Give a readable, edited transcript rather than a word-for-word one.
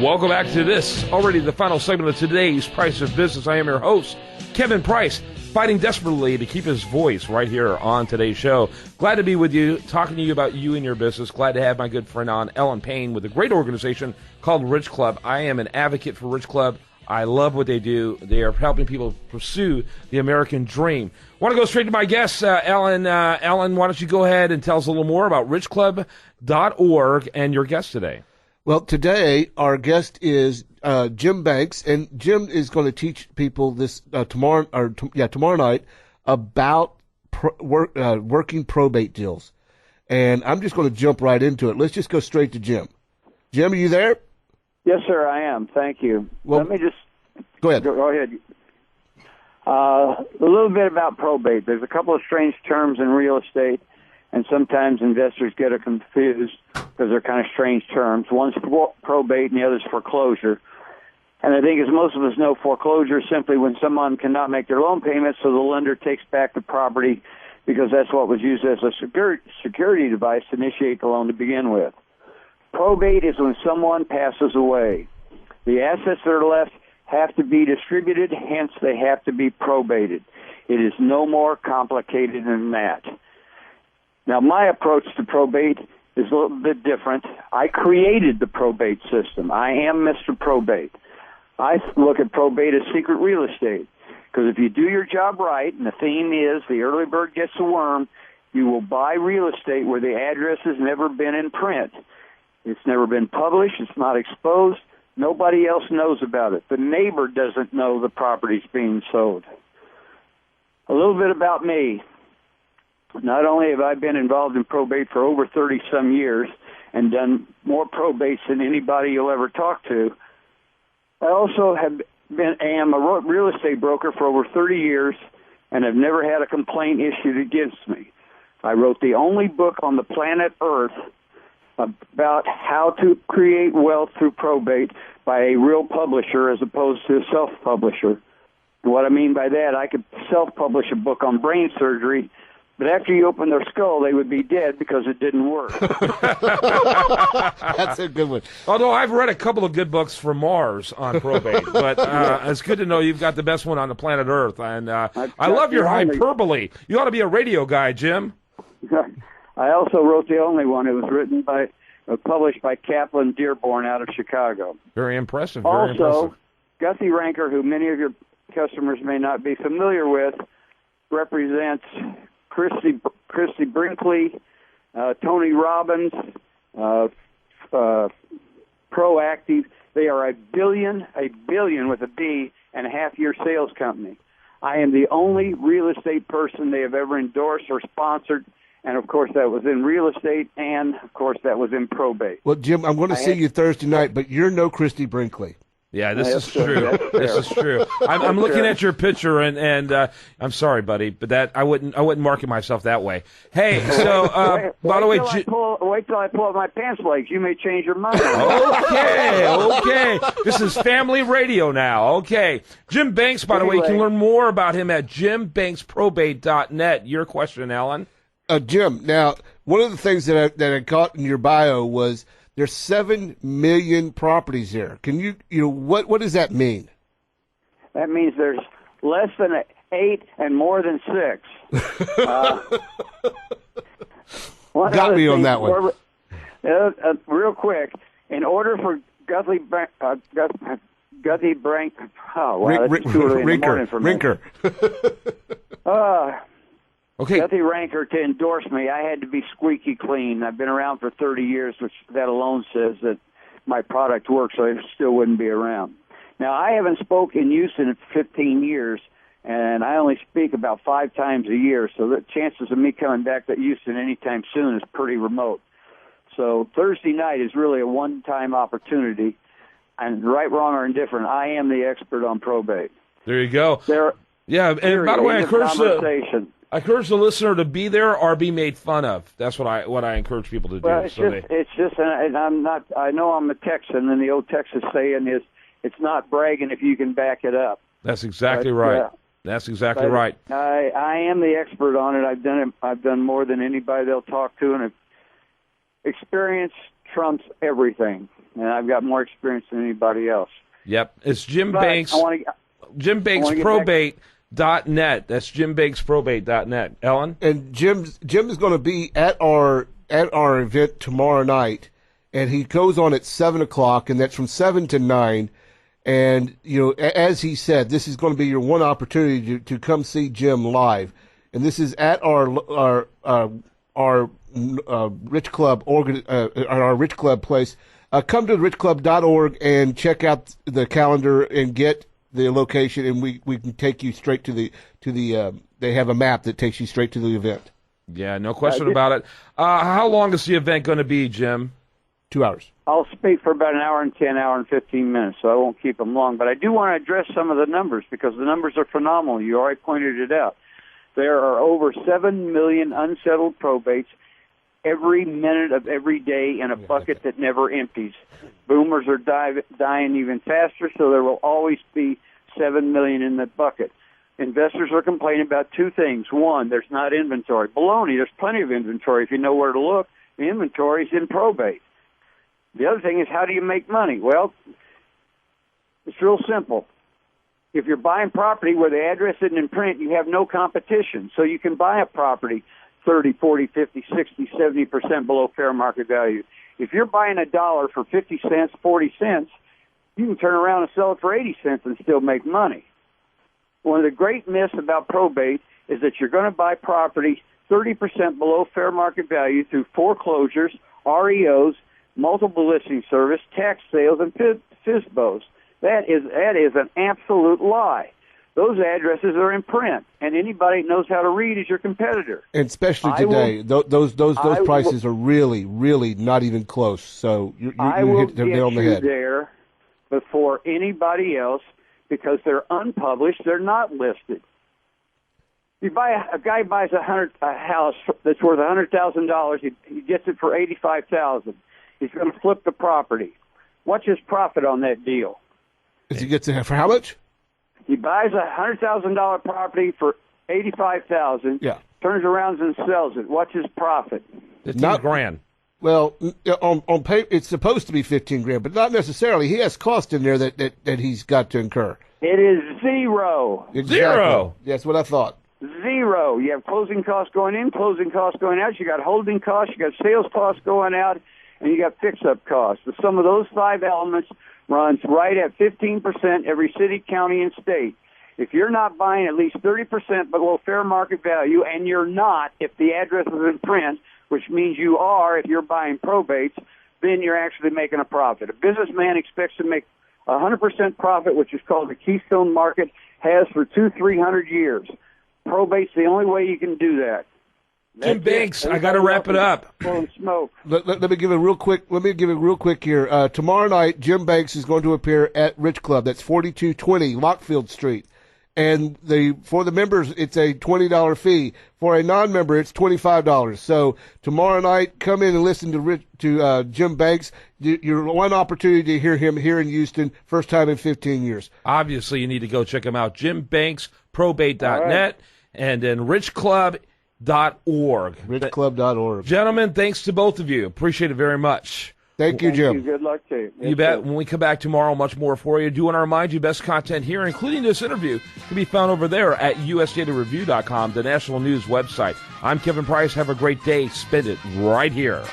Welcome back to this, already the final segment of today's Price of Business. I am your host, Kevin Price, fighting desperately to keep his voice right here on today's show. Glad to be with you, talking to you about you and your business. Glad to have my good friend on, Ellen Paine, with a great organization called Rich Club. I am an advocate for Rich Club. I love what they do. They are helping people pursue the American dream. I want to go straight to my guest, Ellen. Ellen, why don't you go ahead and tell us a little more about richclub.org and your guest today? Well, today our guest is Jim Banks, and Jim is going to teach people this tomorrow night about working probate deals. And I'm just going to jump right into it. Let's just go straight to Jim. Jim, are you there? Yes, sir, I am. Thank you. Well, Let me just go ahead. Go ahead. A little bit about probate. There's a couple of strange terms in real estate, and sometimes investors get it confused because they're kind of strange terms. One's probate and the other's foreclosure. And I think, as most of us know, foreclosure is simply when someone cannot make their loan payments, so the lender takes back the property because that's what was used as a security device to initiate the loan to begin with. Probate is when someone passes away. The assets that are left have to be distributed, hence they have to be probated. It is no more complicated than that. Now, my approach to probate is a little bit different. I created the probate system. I am Mr. Probate. I look at probate as secret real estate, because if you do your job right, and the theme is the early bird gets the worm, you will buy real estate where the address has never been in print. It's never been published. It's not exposed. Nobody else knows about it. The neighbor doesn't know the property's being sold. A little bit about me. Not only have I been involved in probate for over 30-some years and done more probates than anybody you'll ever talk to, I also am a real estate broker for over 30 years and have never had a complaint issued against me. I wrote the only book on the planet Earth about how to create wealth through probate by a real publisher as opposed to a self-publisher. And what I mean by that, I could self-publish a book on brain surgery, but after you open their skull, they would be dead because it didn't work. That's a good one. Although I've read a couple of good books from Mars on probate, but it's good to know you've got the best one on the planet Earth. And I love your hyperbole. You ought to be a radio guy, Jim. I also wrote the only one. It was published by Kaplan Dearborn out of Chicago. Very impressive. Also, Guthy Ranker, who many of your customers may not be familiar with, represents Christy Brinkley, Tony Robbins, Proactive. They are a billion with a B and a half-year sales company. I am the only real estate person they have ever endorsed or sponsored. And, of course, that was in real estate, and, of course, that was in probate. Well, Jim, I'm going to see you Thursday night, but you're no Christy Brinkley. Yeah, this is true. This is true. I'm looking at your picture, and I'm sorry, buddy, but that I wouldn't market myself that way. Hey, so by the way, wait till I pull up my pants legs. You may change your mind. Okay. This is family radio now. Okay, Jim Banks. By the way, you can learn more about him at jimbanksprobate.net. Your question, Alan. Jim, now, one of the things that I caught in your bio was there's 7 million properties there. Can what does that mean? That means there's less than 8 and more than 6. Got me on that one. Real quick, in order for Guthy Brink, Rinker. Okay. Guthy Ranker, to endorse me, I had to be squeaky clean. I've been around for 30 years, which that alone says that my product works, so I still wouldn't be around. Now, I haven't spoken in Houston in 15 years, and I only speak about 5 times a year, so the chances of me coming back to Houston anytime soon is pretty remote. So Thursday night is really a one-time opportunity, and right, wrong, or indifferent, I am the expert on probate. There you go. And by the way, I encourage the listener to be there or be made fun of. That's what I encourage people to do. Well, and I'm not. I know I'm a Texan, and the old Texas saying is, "It's not bragging if you can back it up." That's exactly right. That's exactly right. I am the expert on it. I've done it. I've done more than anybody they'll talk to, and experience trumps everything. and I've got more experience than anybody else. Yep. It's Jim But Banks. Jim Banks Probate.net. That's Jim Banks Probate.net. Ellen? And Jim is going to be at our event tomorrow night, and he goes on at 7:00, and that's from 7 to 9. And as he said, this is going to be your one opportunity to come see Jim live, and this is at our Rich Club our Rich Club place. Come to richclub.org and check out the calendar and get the location, and we can take you straight to the they have a map that takes you straight to the event. Yeah, no question about it. How long is the event going to be, Jim? 2 hours. I'll speak for about an hour and 10, hour and 15 minutes, so I won't keep them long. But I do want to address some of the numbers because the numbers are phenomenal. You already pointed it out. There are over 7 million unsettled probates every minute of every day in a bucket that never empties. Boomers are dying even faster, so there will always be 7 million in the bucket. Investors are complaining about two things. One, there's not inventory. Baloney, there's plenty of inventory if you know where to look. The inventory is in probate. The other thing is, how do you make money? Well, it's real simple. If you're buying property where the address isn't in print, you have no competition. So you can buy a property 30, 40, 50, 60, 70% below fair market value. If you're buying $1 for 50 cents, 40 cents, you can turn around and sell it for 80 cents and still make money. One of the great myths about probate is that you're going to buy property 30% below fair market value through foreclosures, REOs, multiple listing service, tax sales, and FSBOs. That is an absolute lie. Those addresses are in print, and anybody that knows how to read is your competitor. And especially today, those prices are really, really not even close. So you hit the nail on the head. There before anybody else because they're unpublished. They're not listed. A guy buys a house that's worth $100,000. He gets it for $85,000. He's going to flip the property. What's his profit on that deal? Does he get it for how much? He buys a $100,000 property for $85,000. Yeah. Turns around and sells it. What's his profit? $15,000. Well, on paper, it's supposed to be $15,000, but not necessarily. He has cost in there that he's got to incur. It is zero. Exactly. Zero. That's what I thought. Zero. You have closing costs going in, closing costs going out. You got holding costs. You got sales costs going out, and you got fix-up costs. The sum of those five elements runs right at 15% every city, county, and state. If you're not buying at least 30% below fair market value, and you're not if the address is in print, which means you are if you're buying probates, then you're actually making a profit. A businessman expects to make 100% profit, which is called the Keystone Market, has for 200-300 years. Probate's the only way you can do that. Jim Banks, I got to wrap it up. Smoke. Let me give it real quick. Here. Tomorrow night, Jim Banks is going to appear at Rich Club. That's 4220 Lockfield Street. And for the members, it's a $20 fee. For a non-member, it's $25. So tomorrow night, come in and listen to Jim Banks. Your one opportunity to hear him here in Houston, first time in 15 years. Obviously, you need to go check him out. Jim Banks, probate.net, and then richclub.org. Richclub.org. Gentlemen, thanks to both of you. Appreciate it very much. Thank you, Jim. Good luck to you. You bet. When we come back tomorrow, much more for you. Do want to remind you, best content here, including this interview, can be found over there at usdatareview.com, the national news website. I'm Kevin Price. Have a great day. Spend it right here.